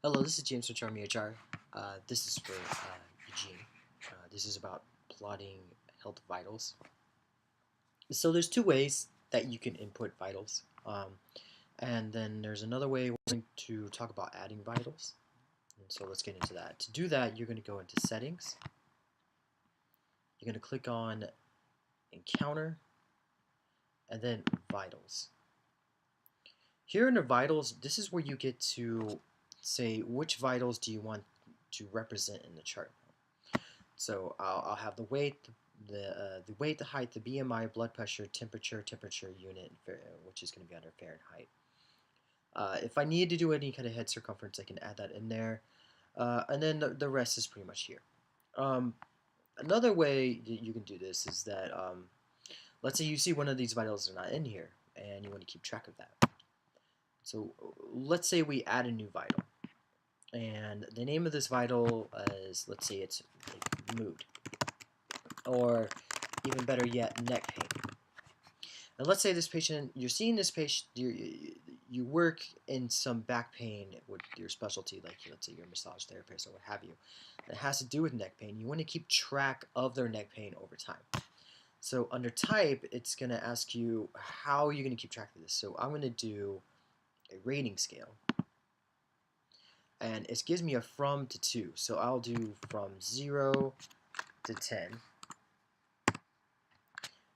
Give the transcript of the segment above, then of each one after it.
Hello, this is James from Charmy HR. This is for Eugene. This is about plotting health vitals. So there's two ways that you can input vitals. And then there's another way we're going to talk about adding vitals. And so let's get into that. To do that, you're going to go into Settings. You're going to click on Encounter and then Vitals. Here in the vitals, this is where you get to say which vitals do you want to represent in the chart. So I'll have the weight, the weight, the height, the BMI, blood pressure, temperature unit, which is going to be under Fahrenheit. If I need to do any kind of head circumference, I can add that in there. And then the rest is pretty much here. Another way that you can do this is that, let's say you see one of these vitals are not in here, and you want to keep track of that. So let's say we add a new vital, and the name of this vital is, let's say it's like mood, or even better yet, neck pain. And let's say this patient, you're seeing this patient, you work in some back pain with your specialty, like let's say you're a massage therapist or what have you. It has to do with neck pain. You want to keep track of their neck pain over time. So under type, it's going to ask you how you're going to keep track of this. So I'm going to do a rating scale, and it gives me a from to 2, so I'll do from 0 to 10,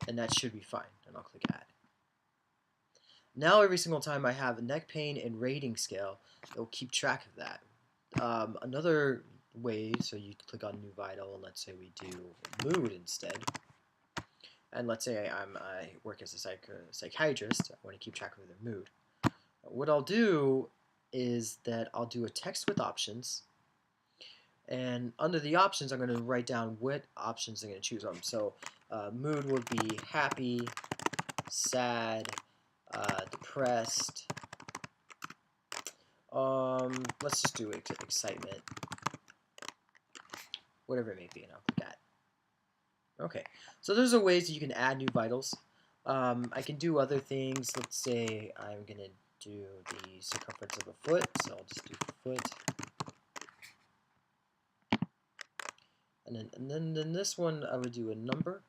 and that should be fine, and I'll click add. Now every single time I have a neck pain and rating scale, it'll keep track of that. Another way, so you click on new vital, and let's say we do mood instead, and let's say I work as a psychiatrist, I want to keep track of their mood. What I'll do is that I'll do a text with options, and under the options I'm going to write down what options I'm going to choose on. So mood would be happy, sad, depressed, let's just do excitement, whatever it may be, and I'll click add. Okay, so those are ways that you can add new vitals. I can do other things. Let's say I'm going to do the circumference of a foot, so I'll just do foot. And then this one I would do a number.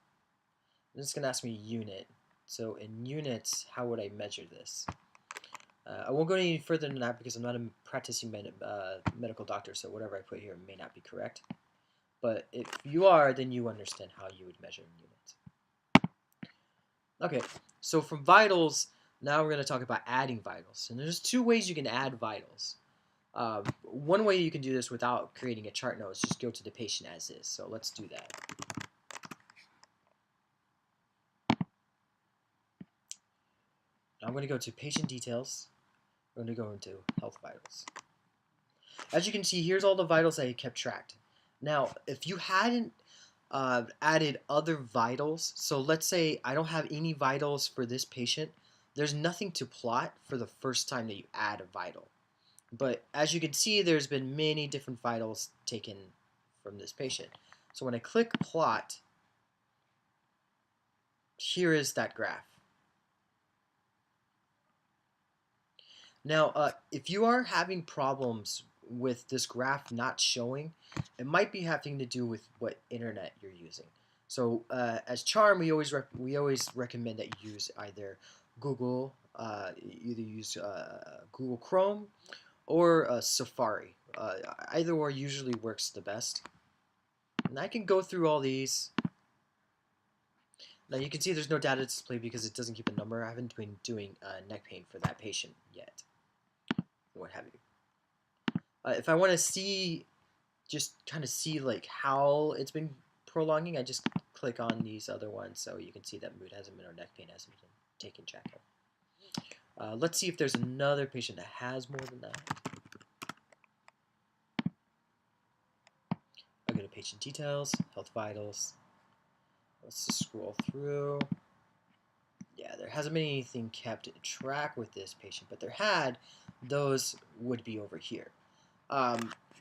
And it's going to ask me unit. So in units, how would I measure this? I won't go any further than that because I'm not a practicing medical doctor, so whatever I put here may not be correct. But if you are, then you understand how you would measure in units. Okay, so from vitals, now we're going to talk about adding vitals. And there's two ways you can add vitals. One way you can do this without creating a chart note is just go to the patient as is. So let's do that. I'm going to go to patient details. I'm going to go into health vitals. As you can see, here's all the vitals I kept tracked. Now, if you hadn't added other vitals, so let's say I don't have any vitals for this patient, there's nothing to plot for the first time that you add a vital. But as you can see, there's been many different vitals taken from this patient. So when I click plot, here is that graph. Now, if you are having problems with this graph not showing, it might be having to do with what internet you're using. So as Charm, we always recommend that you use either Google, either use Google Chrome or Safari. Either or usually works the best. And I can go through all these. Now you can see there's no data display because it doesn't keep a number. I haven't been doing neck pain for that patient yet. What have you. If I want to see, just kind of see like how it's been prolonging, I just click on these other ones so you can see that mood hasn't been or neck pain hasn't been taken check of. Let's see if there's another patient that has more than that. I'll go to patient details, health vitals. Let's just scroll through. Yeah, there hasn't been anything kept track with this patient, but there had. Those would be over here.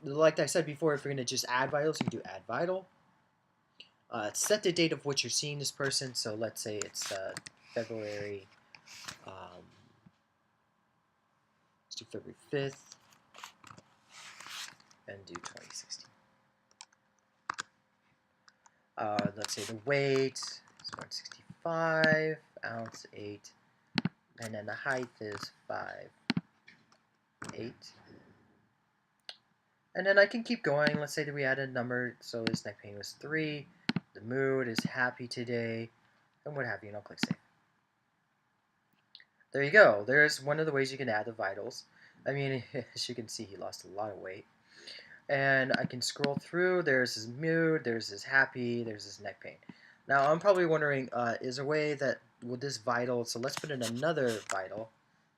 Like I said before, if you're going to just add vitals, you can do add vital. Set the date of which you're seeing this person. So let's say it's February. Let's do February 5th. and do 2016. Let's say the weight is 165, ounce 8, and then the height is 5'8". And then I can keep going. Let's say that we add a number, so his neck pain was 3, the mood is happy today, and what have you, and I'll click save. There you go. There's one of the ways you can add the vitals. I mean, as you can see, he lost a lot of weight. And I can scroll through. There's his mood, there's his happy, there's his neck pain. Now, I'm probably wondering, is there a way that with this vital, so let's put in another vital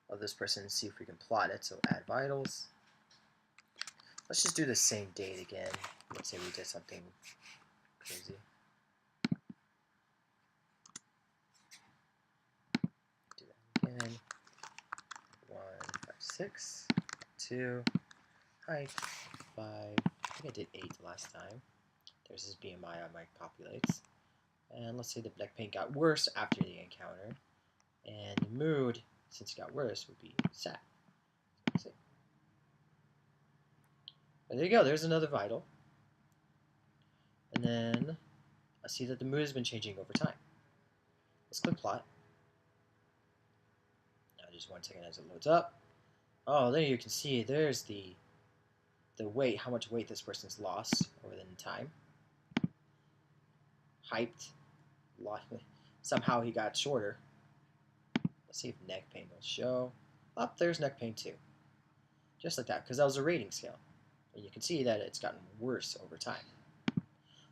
of this person and see if we can plot it. So add vitals. Let's just do the same date again. Let's say we did something crazy. Do that again. 156, 2, height 5. I think I did 8 last time. There's his BMI on my populates. And let's say the neck pain got worse after the encounter. And the mood, since it got worse, would be sad. And there you go, there's another vital. And then I see that the mood has been changing over time. Let's click plot. Now just 1 second as it loads up. Oh, there you can see there's the weight, how much weight this person's lost over the time. Height, somehow he got shorter. Let's see if neck pain will show. Up there's neck pain too. Just like that, because that was a rating scale. And you can see that it's gotten worse over time.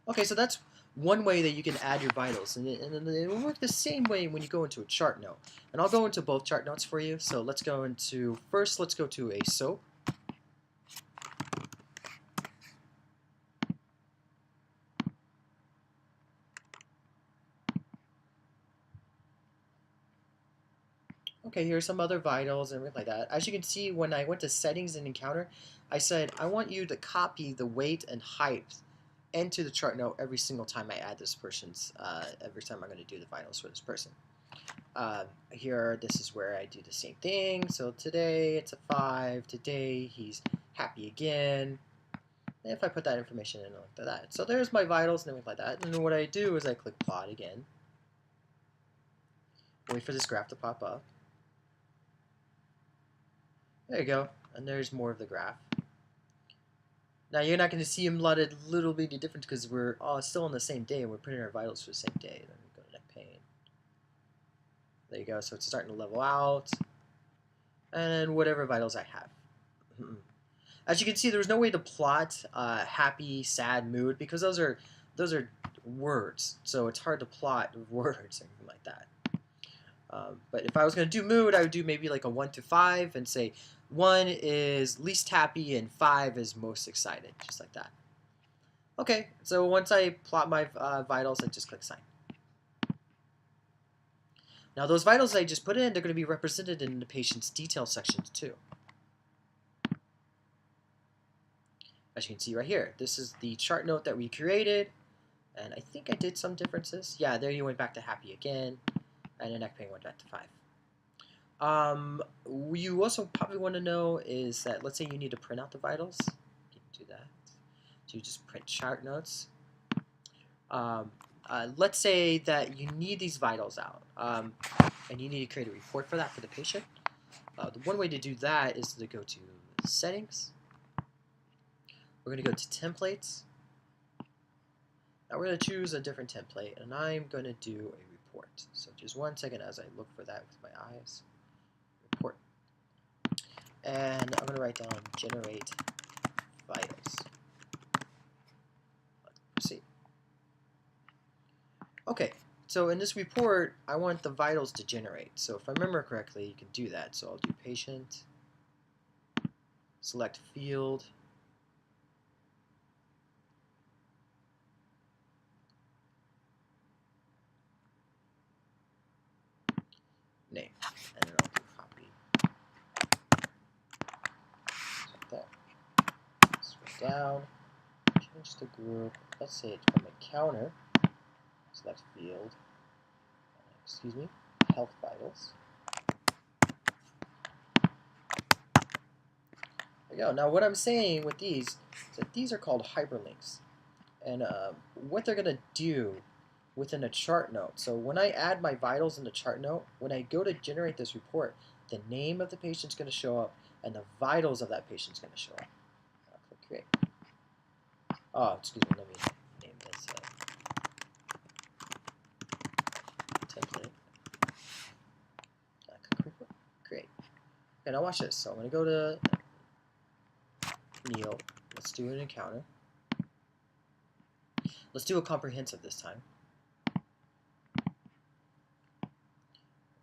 Okay, so that's one way that you can add your vitals. And it will work the same way when you go into a chart note. And I'll go into both chart notes for you. So let's go into, first let's go to a SOAP. Okay, here's some other vitals and everything like that. As you can see, when I went to settings and encounter, I said, I want you to copy the weight and height into the chart note every single time I add this person's, every time I'm going to do the vitals for this person. Here, this is where I do the same thing. So today it's a 5. Today he's happy again. And if I put that information in like that. So there's my vitals and everything like that. And then what I do is I click plot again. Wait for this graph to pop up. There you go, and there's more of the graph. Now you're not going to see them plotted a little bitty different because we're all still on the same day and we're putting our vitals for the same day. Then we go to neck pain. There you go, so it's starting to level out. And whatever vitals I have. As you can see, there's no way to plot happy, sad, mood because those are words. So it's hard to plot words or anything like that. But if I was going to do mood, I would do maybe like a 1 to 5 and say 1 is least happy and 5 is most excited, just like that. Okay, so once I plot my vitals, I just click sign. Now those vitals I just put in, they're going to be represented in the patient's detail sections too. As you can see right here, this is the chart note that we created, and I think I did some differences. Yeah, there you went back to happy again, and the neck pain went back to 5. You also probably want to know is that, let's say you need to print out the vitals. You can do that. So you just print chart notes. Let's say that you need these vitals out, and you need to create a report for that for the patient. The one way to do that is to go to settings. We're going to go to templates. Now we're going to choose a different template, and I'm going to do a report. So just 1 second as I look for that with my eyes. Report. And I'm going to write down generate vitals. Let's proceed. Okay, so in this report, I want the vitals to generate. So if I remember correctly, you can do that. So I'll do patient, select field, name, and then I'll do copy. Like that. Scroll down, change the group. Let's say it's from encounter. Select field. Excuse me. Health vitals. There you go. Now what I'm saying with these is that these are called hyperlinks. And what they're going to do within a chart note. So when I add my vitals in the chart note, when I go to generate this report, the name of the patient is going to show up and the vitals of that patient is going to show up. I'll click create. Oh, excuse me, let me name this template. Click create. Okay, now watch this. So I'm going to go to Neil. Let's do an encounter. Let's do a comprehensive this time.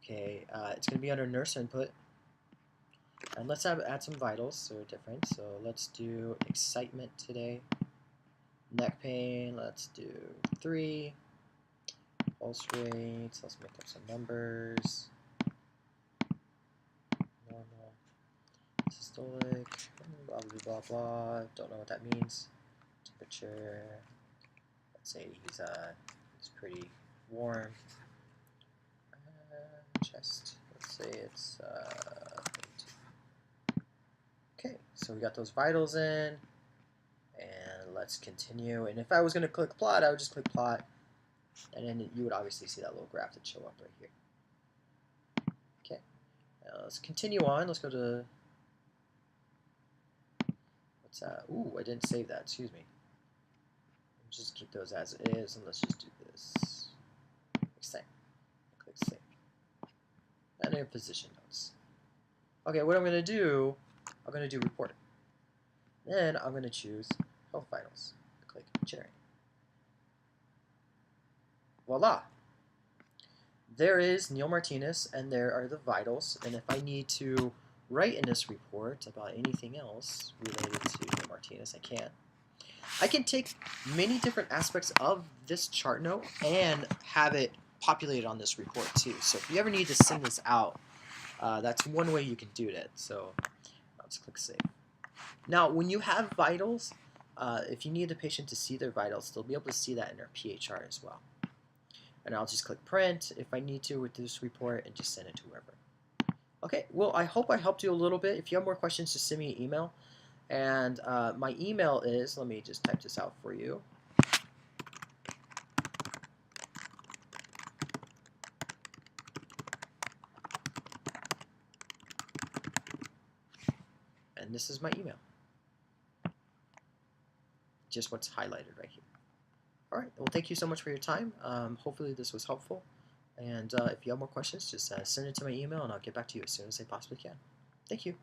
Okay, it's going to be under nurse input. And let's add some vitals so they're different. So let's do excitement today. Neck pain, let's do 3. Pulse rates, let's make up some numbers. Normal, systolic, blah blah blah blah. Don't know what that means. Temperature. Let's say he's pretty warm. Chest. Let's say it's 32. Okay, so we got those vitals in, and let's continue. And if I was going to click plot, I would just click plot, and then you would obviously see that little graph that show up right here. Okay, now let's continue on. Let's go to what's that? Ooh, I didn't save that. Excuse me. Just keep those as it is, and let's just do this. Save. Click save. And then physician notes. Okay, what I'm going to do, I'm going to do report. Then I'm going to choose health vitals. Click generate. Voila! There is Neil Martinez, and there are the vitals. And if I need to write in this report about anything else related to Neil Martinez, I can. I can take many different aspects of this chart note and have it populated on this report too. So if you ever need to send this out, that's one way you can do that. So let's click save. Now, when you have vitals, if you need the patient to see their vitals, they'll be able to see that in their PHR as well. And I'll just click print if I need to with this report and just send it to whoever. Okay, well, I hope I helped you a little bit. If you have more questions, just send me an email. And my email is, let me just type this out for you. And this is my email. Just what's highlighted right here. All right, well, thank you so much for your time. Hopefully this was helpful. And if you have more questions, just send it to my email and I'll get back to you as soon as I possibly can. Thank you.